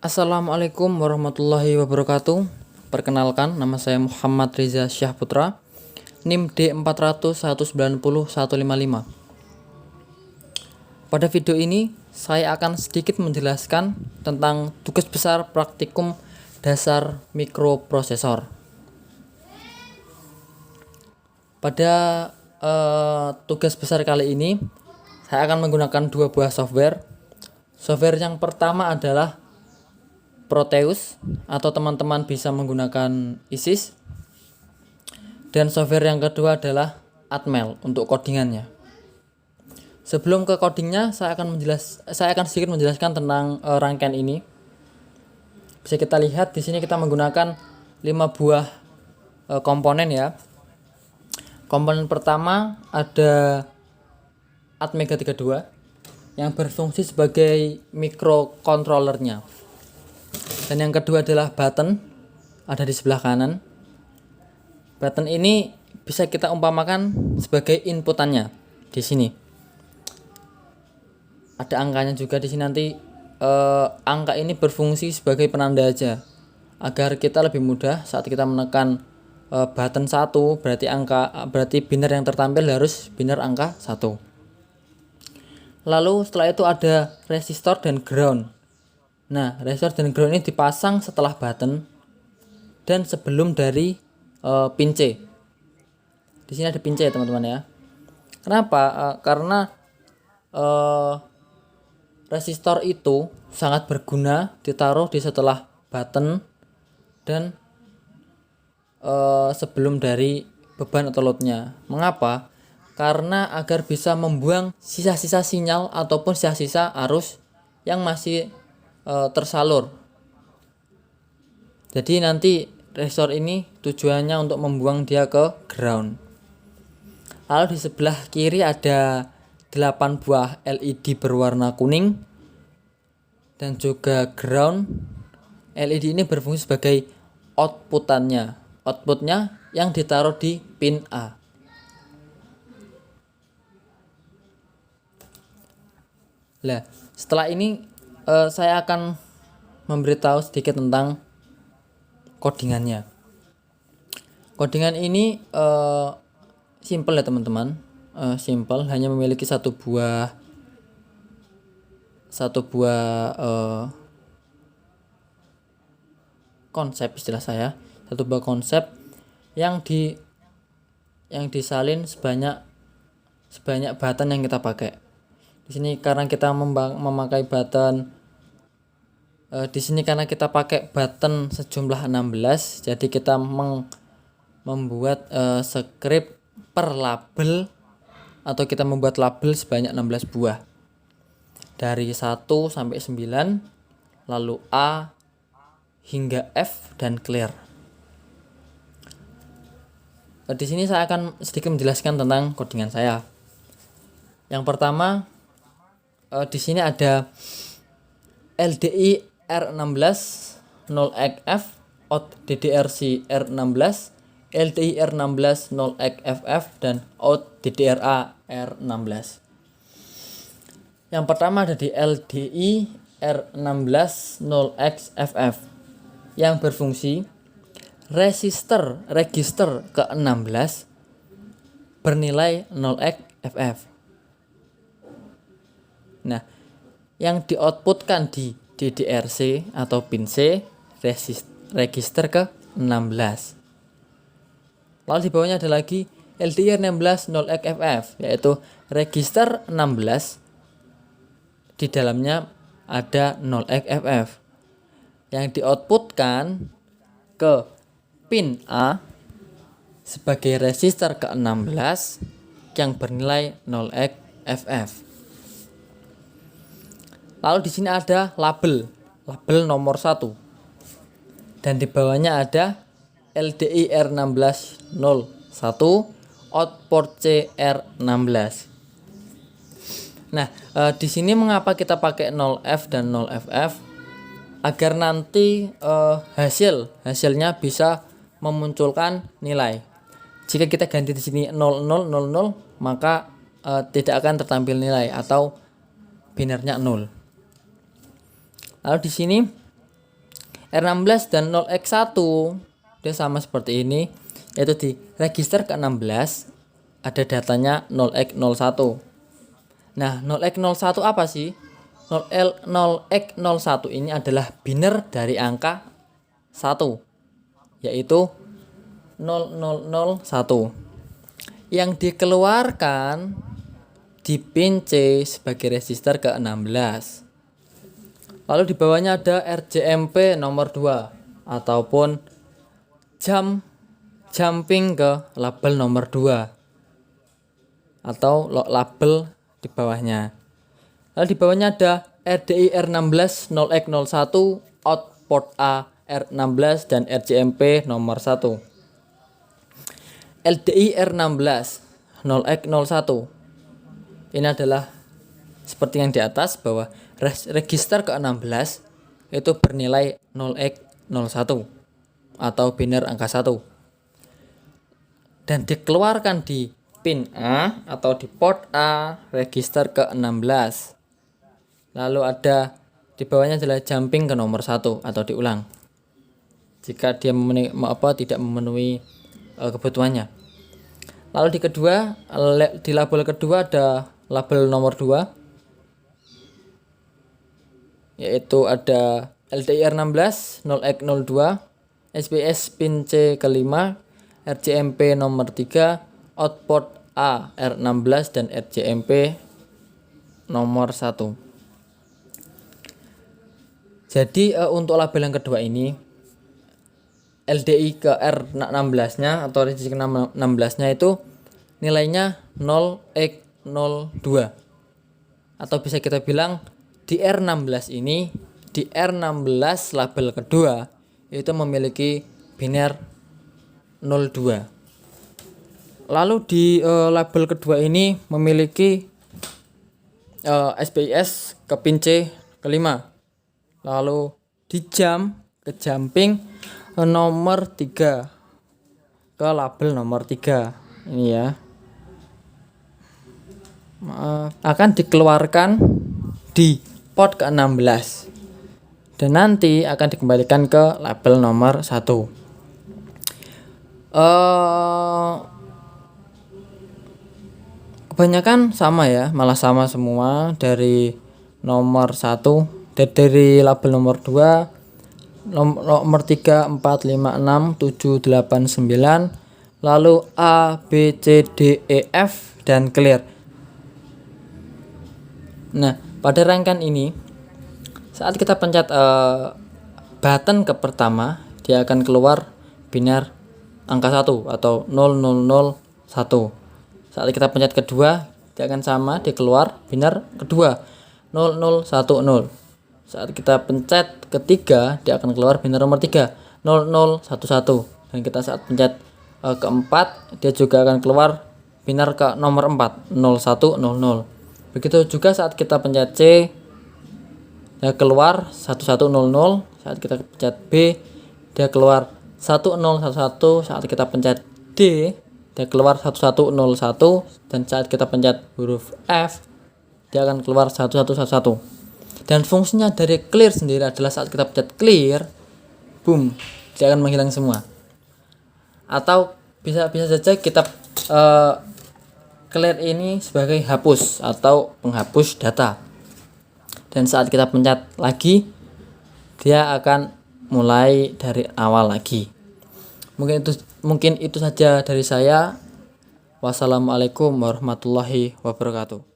Assalamualaikum warahmatullahi wabarakatuh. Perkenalkan, nama saya Muhammad Riza Syahputra, NIM D40190155. Pada video ini, saya akan sedikit menjelaskan tentang tugas besar praktikum dasar mikroprosesor. Pada tugas besar kali ini, saya akan menggunakan dua buah software. Software yang pertama adalah Proteus, atau teman-teman bisa menggunakan ISIS, dan software yang kedua adalah Atmel untuk codingannya. Sebelum ke codingnya, saya akan sedikit menjelaskan tentang rangkaian ini. Bisa kita lihat di sini kita menggunakan 5 buah komponen ya. Komponen pertama ada Atmega 32 yang berfungsi sebagai microcontrollernya. Dan yang kedua adalah button, ada di sebelah kanan. Button ini bisa kita umpamakan sebagai inputannya di sini. Ada angkanya juga di sini nanti. Angka ini berfungsi sebagai penanda aja, agar kita lebih mudah saat kita menekan button 1, berarti biner yang tertampil harus biner angka 1. Lalu setelah itu ada resistor dan ground. Nah, resistor dan ground ini dipasang setelah button dan sebelum dari pin C. Di sini ada pin C, teman-teman ya. Kenapa? Karena resistor itu sangat berguna ditaruh di setelah button dan sebelum dari beban atau loadnya. Mengapa? Karena agar bisa membuang sisa-sisa sinyal ataupun sisa-sisa arus yang masih tersalur. Jadi nanti resistor ini tujuannya untuk membuang dia ke ground. Lalu di sebelah kiri ada 8 buah LED berwarna kuning dan juga ground. LED ini berfungsi sebagai outputnya yang ditaruh di pin A. Nah, setelah ini saya akan memberitahu sedikit tentang codingannya. Codingan ini simple ya teman-teman, simple, hanya memiliki satu buah konsep, istilah saya, satu buah konsep yang disalin sebanyak button yang kita pakai. Di sini karena kita memakai button karena kita pakai button sejumlah 16, jadi kita membuat script per label, atau kita membuat label sebanyak 16 buah. Dari 1 sampai 9, lalu A hingga F dan clear. Di sini saya akan sedikit menjelaskan tentang codingan saya. Yang pertama, di sini ada LDI R16 0XF, out DDRC R16, LDI R16 0XFF, dan out DDRA R16. Yang pertama ada di LDI R16 0XFF yang berfungsi register ke-16 bernilai 0xFF. Nah, yang di-outputkan di DDRC atau pin C register ke-16. Lalu di bawahnya ada lagi LDR 16 0xFF, yaitu register 16, di dalamnya ada 0xFF yang di-outputkan ke pin A sebagai register ke-16 yang bernilai 0xFF. Lalu di sini ada label nomor 1, dan di bawahnya ada LDI R16 01 output C R16. Nah, di sini mengapa kita pakai 0F dan 0FF? Agar nanti hasilnya bisa memunculkan nilai. Jika kita ganti di sini 0000, maka tidak akan tertampil nilai atau binernya 0. Lalu di sini R16 dan 0x1 dia sama seperti ini, yaitu di register ke-16 ada datanya 0x01. Nah, 0x01 apa sih? 0x01 ini adalah biner dari angka 1, yaitu 0001 yang dikeluarkan di pin C sebagai register ke-16. Lalu di bawahnya ada RJMP nomor 2 ataupun jumping ke label nomor 2 atau label di bawahnya. Lalu di bawahnya ada RDI R16 0x01 output A R16 dan RJMP nomor 1. LDI R16 0x01 ini adalah seperti yang di atas, bahwa register ke-16 itu bernilai 0x01 atau biner angka 1 dan dikeluarkan di pin A atau di port A register ke-16. Lalu ada di bawahnya adalah jumping ke nomor 1 atau diulang jika dia tidak memenuhi kebutuhannya. Lalu di label kedua ada label nomor 2, yaitu ada LDIR 16 0x02 SBS pin C ke-5 RJMP nomor 3 output A R16 dan RJMP nomor 1. Jadi untuk label yang kedua ini LDI ke R16 nya atau register ke-16 nya itu nilainya 0x02 atau bisa kita bilang di R16 ini, di R16 label kedua itu memiliki biner 02. Lalu di label kedua ini memiliki SPIS ke pin C ke-5. Lalu di jumping nomor 3 ke label nomor 3 ini ya. Akan dikeluarkan di port ke-16 dan nanti akan dikembalikan ke label nomor 1. Kebanyakan sama ya, malah sama semua dari nomor 1, dari label nomor 2, nomor 3, 4, 5, 6, 7, 8, 9, lalu A, B, C, D, E, F dan clear. Nah, pada rangkaian ini saat kita pencet button ke pertama, dia akan keluar biner angka 1 atau 0001. Saat kita pencet kedua, dia akan sama, dia keluar biner kedua 0010. Saat kita pencet ketiga, dia akan keluar biner nomor 3 0011. Dan kita saat pencet keempat, dia juga akan keluar biner ke nomor 4 0100. Begitu juga saat kita pencet C, dia keluar 1100. Saat kita pencet B, dia keluar 1011. Saat kita pencet D, dia keluar 1101. Dan saat kita pencet huruf F, dia akan keluar 1111. Dan fungsinya dari clear sendiri adalah saat kita pencet clear, boom, dia akan menghilang semua. Atau bisa saja kita clear ini sebagai hapus atau penghapus data. Dan saat kita pencet lagi, dia akan mulai dari awal lagi. Mungkin itu saja dari saya. Wassalamualaikum warahmatullahi wabarakatuh.